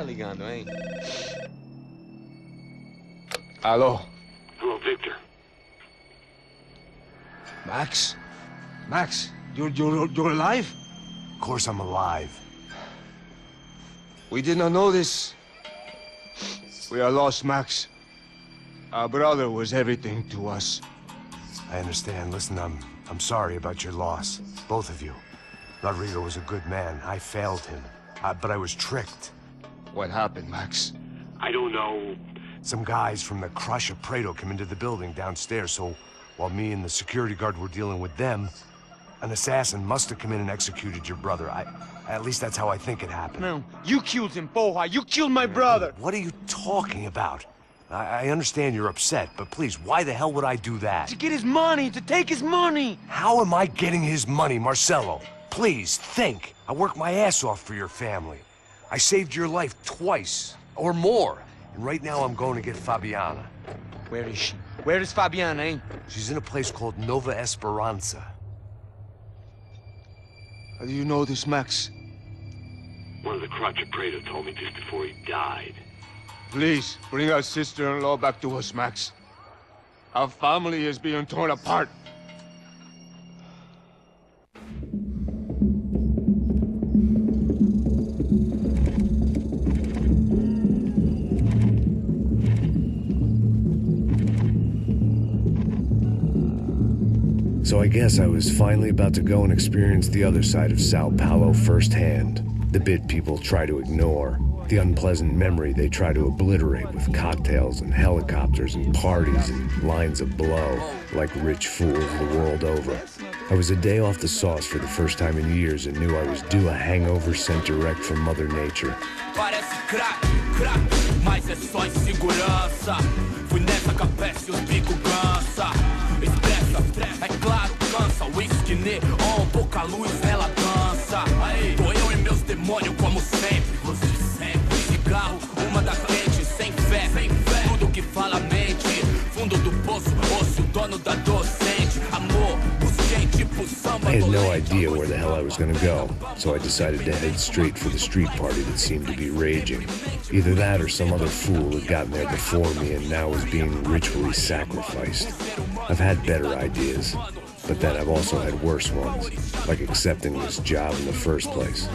ligando, hein? Alô? Hello, Victor. Max? Max, you're alive? Of course I'm alive. We did not know this. We are lost, Max. Our brother was everything to us. I understand. Listen, I'm sorry about your loss. Both of you. Rodrigo was a good man. I failed him. But I was tricked. What happened, Max? I don't know. Some guys from the Crush of Prado came into the building downstairs, so while me and the security guard were dealing with them, an assassin must have come in and executed your brother. At least that's how I think it happened. No, you killed him, porra. You killed my brother. What are you talking about? I understand you're upset, but please, why the hell would I do that? To get his money, to take his money. How am I getting his money, Marcelo? Please, think. I worked my ass off for your family. I saved your life twice, or more. And right now I'm going to get Fabiana. Where is she? Where is Fabiana, eh? She's in a place called Nova Esperanza. How do you know this, Max? One of the Crotch of Prado told me just before he died. Please, bring our sister-in-law back to us, Max. Our family is being torn apart. So I guess I was finally about to go and experience the other side of Sao Paulo firsthand. The bit people try to ignore. The unpleasant memory they try to obliterate with cocktails and helicopters and parties and lines of blow, like rich fools the world over. I was a day off the sauce for the first time in years and knew I was due a hangover sent direct from Mother Nature. Parece crack, mas é só insegurança. Fui nessa capeste, os bico cansa. Estressa, é claro, cansa. Whisky neon, pouca luz, ela dança. Tô eu e meus demônios como sempre. Você sempre. Cigarro, uma da frente, sem fé. Tudo que fala mente. Fundo do poço, osso, dono da docente. Amor, busquei tipo samba. I had no idea where the hell I was gonna go, so I decided to head straight for the street party that seemed to be raging. Either that or some other fool had gotten there before me and now was being ritually sacrificed. I've had better ideas, but then I've also had worse ones, like accepting this job in the first place.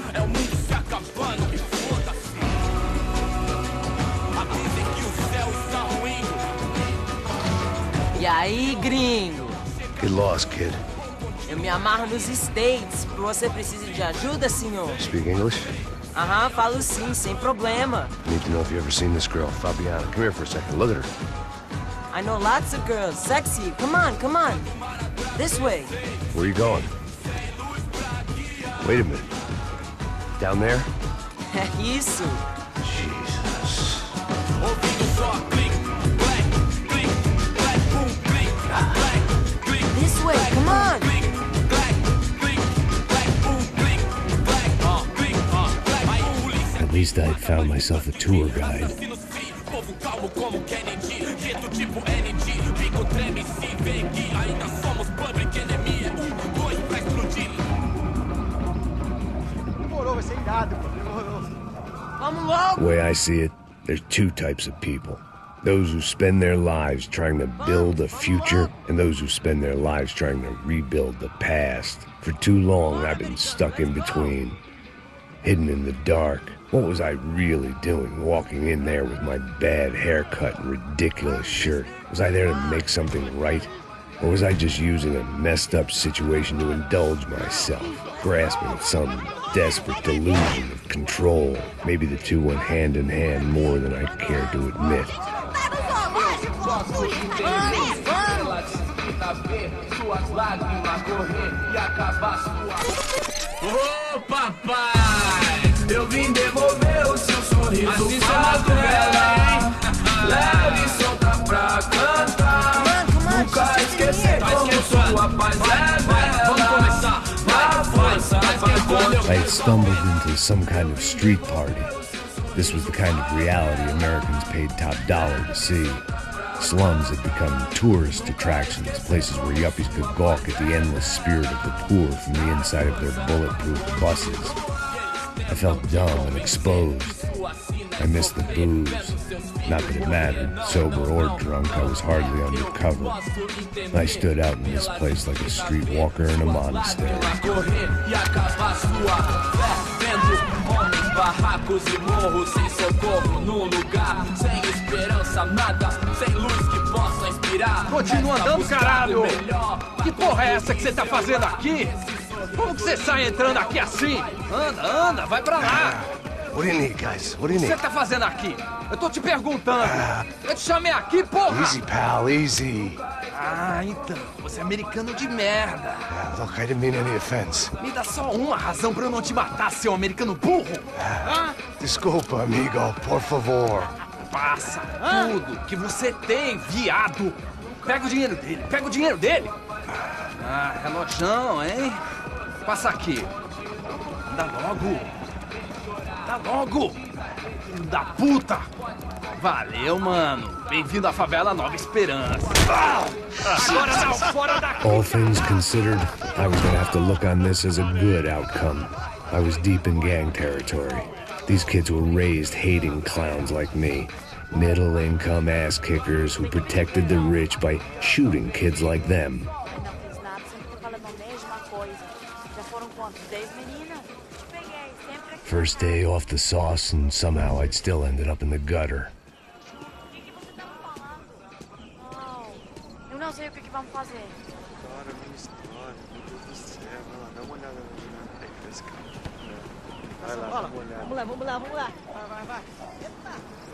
E aí, gringo? Get lost, kid. Eu me amarro nos States. Você precisa de ajuda, senhor? Speak English? Aham, falo sim, sem problema. Need to know if you've ever seen this girl, Fabiana. Come here for a second. Look at her. I know lots of girls. Sexy. Come on, come on. This way. Where are you going? Wait a minute. Down there? Isso. Jesus. This way, come on. At least I had found myself a tour guide. The way I see it, there's two types of people. Those who spend their lives trying to build a future, and those who spend their lives trying to rebuild the past. For too long, I've been stuck in between, hidden in the dark. What was I really doing, walking in there with my bad haircut and ridiculous shirt? Was I there to make something right? Or was I just using a messed up situation to indulge myself, grasping at some desperate delusion of control? Maybe the two went hand in hand more than I care to admit. Ô papai, eu vim devolver o seu sorriso pra tela. Leve e solta pra cantar. Nunca esquecer como sua paz é bela. Na força, I had stumbled into some kind of street party. This was the kind of reality Americans paid top dollar to see. Slums had become tourist attractions, places where yuppies could gawk at the endless spirit of the poor from the inside of their bulletproof buses. I felt dumb and exposed. I missed the booze. Not that it mattered. Sober or drunk, I was hardly undercover. I stood out in this place like a streetwalker in a monastery. Barracos e morros sem socorro num lugar sem esperança, nada, sem luz que possa inspirar. Continua andando, caralho! Que porra é essa que você tá fazendo aqui? Como que você sai entrando aqui assim? Anda, vai pra lá! What do you need, guys? What do you O que need? você tá fazendo aqui? Eu tô te perguntando. Eu te chamei aqui, porra! Easy, pal, easy. Ah, então. Você é americano de merda. Look, I didn't mean any offense. Me dá só uma razão pra eu não te matar, seu americano burro. Desculpa, amigo, por favor. Passa tudo que você tem, viado. Pega o dinheiro dele. Ah, relojão, hein? Passa aqui. Dá logo. Filho da puta. Valeu, mano. Bem-vindo à favela Nova Esperança. Agora não, fora daqui. All things considered, I was gonna have to look on this as a good outcome. I was deep in gang territory. These kids were raised hating clowns like me. Middle-income ass-kickers who protected the rich by shooting kids like them. First day off the sauce, and somehow I'd still ended up in the gutter. Eu não sei o que vamos fazer. História, minha história, meu Deus do céu. Vai lá, dá uma olhada aí nesse cara. Vai lá, dá uma olhada. Vamos lá. Vai. Eita,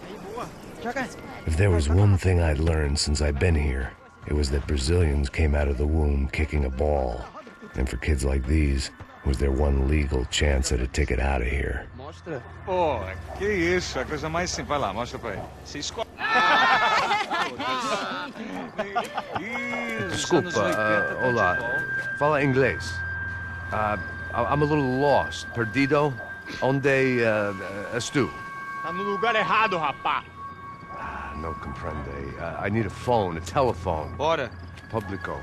aí, boa. Joga. If there was one thing I'd learned since I've been here, it was that Brazilians came out of the womb kicking a ball. And for kids like these, was their one legal chance at a ticket out of here. Mostra. Pô, que isso, é a coisa mais simples. Vai lá, mostra pra ele. Se escolhe. Desculpa, olá. Fala inglês. I'm a little lost. Perdido? Onde estou? Tá no lugar errado, rapá. No comprende. I need a phone, a telephone. Bora. Publico.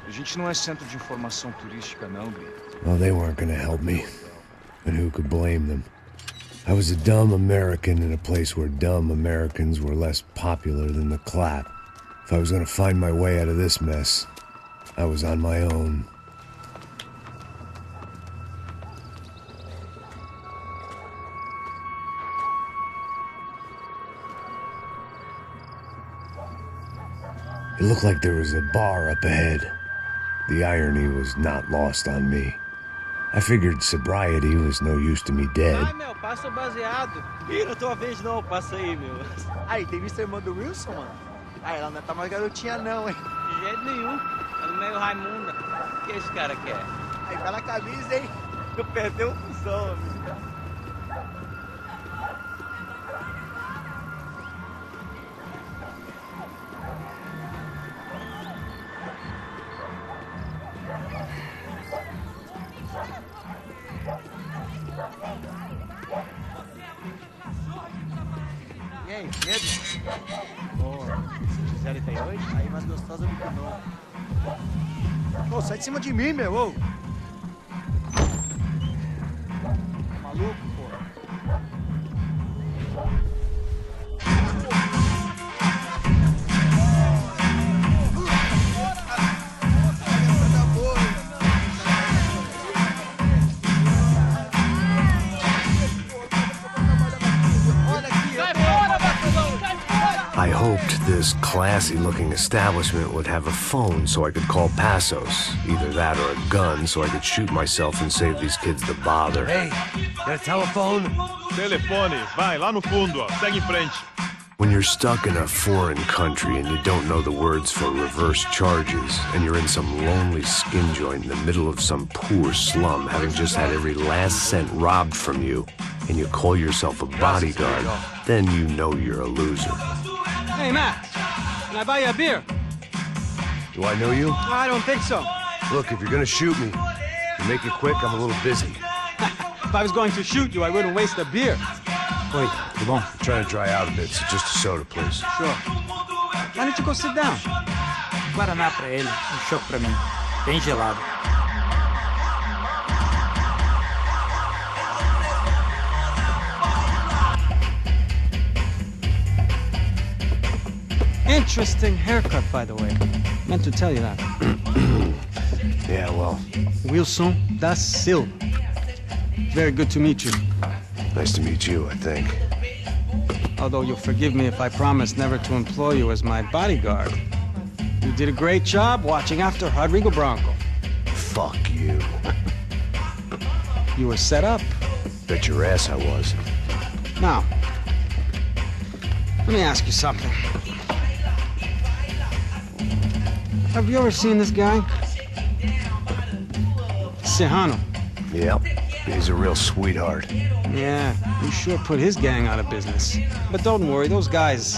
A gente não é centro de informação turística, não, Gui. Well, they weren't gonna help me. And who could blame them? I was a dumb American in a place where dumb Americans were less popular than the clap. If I was gonna find my way out of this mess, I was on my own. It looked like there was a bar up ahead. The irony was not lost on me. I figured sobriety was no use to me dead. Ai, meu, passa o baseado. Ih, não é tua vez não, passa aí, meu. Aí, tem visto a irmã do Wilson, mano? Ah, ela não tá mais garotinha não, hein? De jeito nenhum. Ela é meio Raimunda. O que esse cara quer? Aí, bela camisa, hein? Eu perdeu o fusão, amigo. E aí, medo? Pô, se quiserem tem hoje, aí mais gostosa do que não. Pô, sai de cima de mim, meu, ô! Maluco, pô. I hoped this classy-looking establishment would have a phone so I could call Passos. Either that or a gun so I could shoot myself and save these kids the bother. Hey, got a telephone? Telefone, vai, lá no fundo, ó. Segue em frente. When you're stuck in a foreign country and you don't know the words for reverse charges, and you're in some lonely skin joint in the middle of some poor slum, having just had every last cent robbed from you, and you call yourself a bodyguard, then you know you're a loser. Hey, Matt, can I buy you a beer? Do I know you? I don't think so. Look, if you're gonna shoot me, you make it quick, I'm a little busy. If I was going to shoot you, I wouldn't waste a beer. Oi, tudo bom? I'm trying to dry out a bit, so just a soda, please. Sure. Why don't you go sit down? Guaraná pra ele, chopp pra mim. Bem gelado. Interesting haircut, by the way. Meant to tell you that. Yeah, well, Wilson da Silva. Very good to meet you. nice to meet you, I think. Although you'll forgive me if I promise never to employ you as my bodyguard. You did a great job watching after Rodrigo Bronco. Fuck you. You were set up. Bet your ass I was. Now, let me ask you something. Have you ever seen this guy? Serrano. Yep, he's a real sweetheart. Yeah, you sure put his gang out of business. But don't worry, those guys,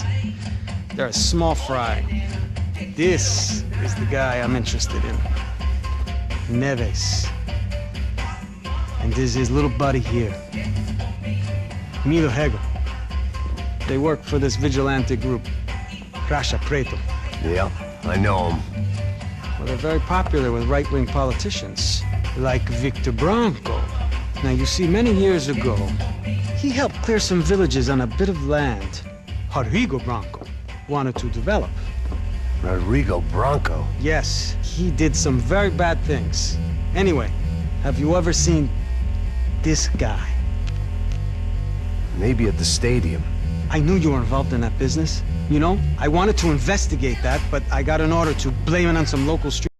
they're a small fry. This is the guy I'm interested in. Neves. And this is his little buddy here. Milo Hegel. They work for this vigilante group, Crasha Preto. Yeah, I know him. Well, they're very popular with right-wing politicians, like Victor Bronco. Now, you see, many years ago, he helped clear some villages on a bit of land Rodrigo Bronco wanted to develop. Rodrigo Bronco? Yes, he did some very bad things. Anyway, have you ever seen this guy? Maybe at the stadium. I knew you were involved in that business. You know, I wanted to investigate that, but I got an order to blame it on some local street